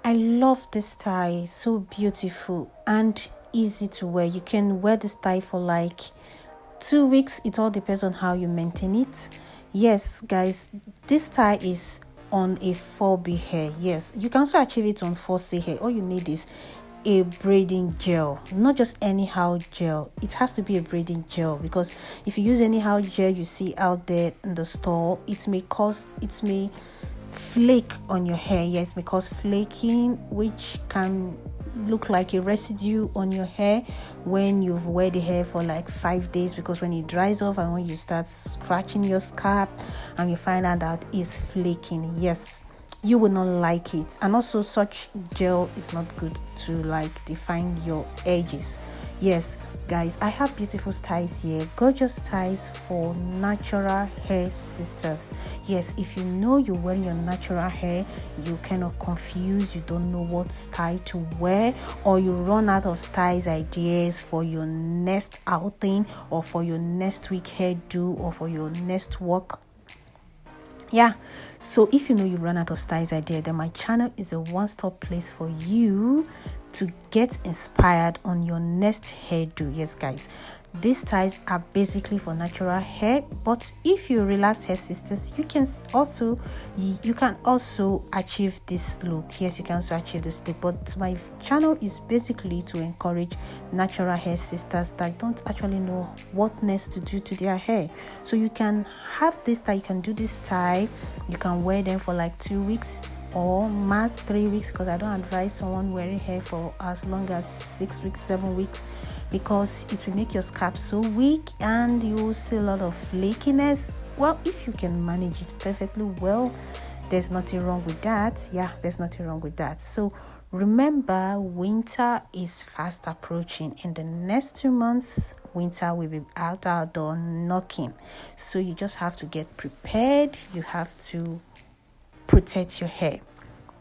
I love this style. So beautiful and easy to wear. You can wear this style for like 2 weeks. It all depends on how you maintain it. Yes, guys, this style is on a 4B hair. Yes, you can also achieve it on 4C hair. All you need is a braiding gel, not just anyhow gel. It has to be a braiding gel, because if you use anyhow gel you see out there in the store, it may flake on your hair. Yes, may cause flaking, which can look like a residue on your hair when you've wear the hair for like 5 days, because when it dries off and when you start scratching your scalp and you find out that it's flaking, yes, you will not like it. And also such gel is not good to like define your edges. Yes, guys, I have beautiful styles here, gorgeous styles for natural hair sisters. Yes, if you know you're wearing your natural hair, you cannot confuse, you don't know what style to wear, or you run out of styles ideas for your next outing or for your next week hairdo or for your next walk. Yeah, so if you know you've run out of styles idea, then my channel is a one-stop place for you to get inspired on your next hairdo. Yes, guys, these styles are basically for natural hair, but if you relaxed hair sisters, you can also achieve this look. Yes, you can also achieve this look, but my channel is basically to encourage natural hair sisters that don't actually know what next to do to their hair. So you can have this style, you can do this style, you can wear them for like 2 weeks or max 3 weeks, because I don't advise someone wearing hair for as long as 6 weeks, 7 weeks, because it will make your scalp so weak and you will see a lot of flakiness. Well, if you can manage it perfectly well, there's nothing wrong with that. Yeah, there's nothing wrong with that. So remember, winter is fast approaching. In the next 2 months, winter will be out our door knocking. So you just have to get prepared. You have to protect your hair.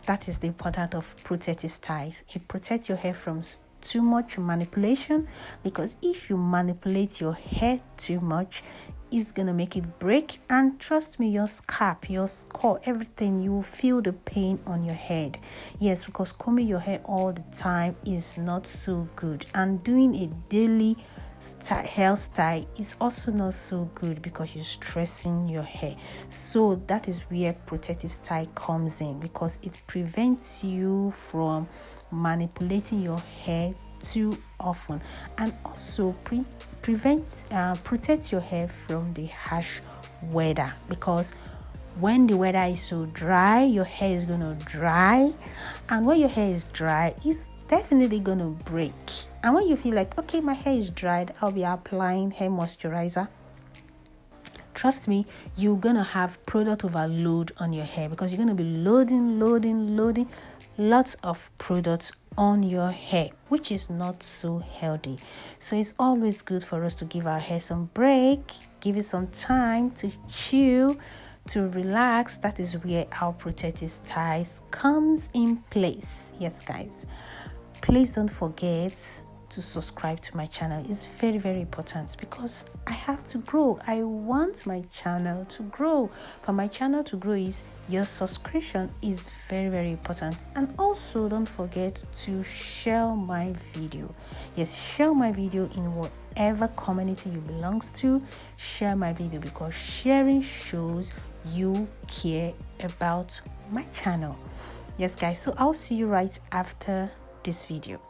That is the importance of protective styles. It protects your hair from too much manipulation, because if you manipulate your hair too much, it's gonna make it break. And trust me, your scalp, your skull, everything, you will feel the pain on your head. Yes, because combing your hair all the time is not so good, and doing a daily hairstyle is also not so good because you're stressing your hair. So that is where protective style comes in, because it prevents you from manipulating your hair too often, and also protect your hair from the harsh weather, because when the weather is so dry, your hair is gonna dry, and when your hair is dry, it's definitely gonna break. And when you feel like, okay, my hair is dried, I'll be applying hair moisturizer, trust me, you're gonna have product overload on your hair, because you're gonna be loading lots of products on your hair, which is not so healthy. So it's always good for us to give our hair some break, give it some time to chill, to relax. That is where our protective styles comes in place. Yes, guys, please don't forget to subscribe to my channel. It's very, very important, because I have to grow. I want my channel to grow. For my channel to grow, is your subscription is very, very important. And also don't forget to share my video. Yes, share my video in whatever community you belongs to. Share my video, because sharing shows you care about my channel. Yes, guys, so I'll see you right after this video.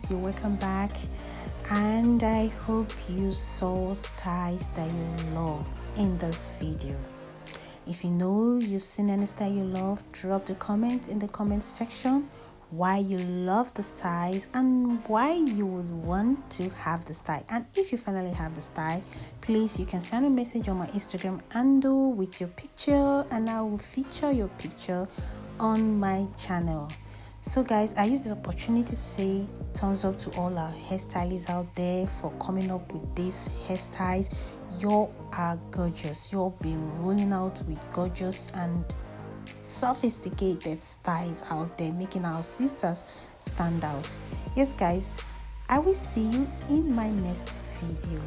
guys, you're welcome back, and I hope you saw styles that you love in this video. If you know you've seen any style you love, drop the comment in the comment section why you love the styles and why you would want to have the style. And if you finally have the style, please you can send a message on my Instagram handle with your picture, and I will feature your picture on my channel. So guys, I use this opportunity to say thumbs up to all our hairstylists out there for coming up with these hairstyles. You are gorgeous. You've been rolling out with gorgeous and sophisticated styles out there, making our sisters stand out. Yes guys, I will see you in my next video.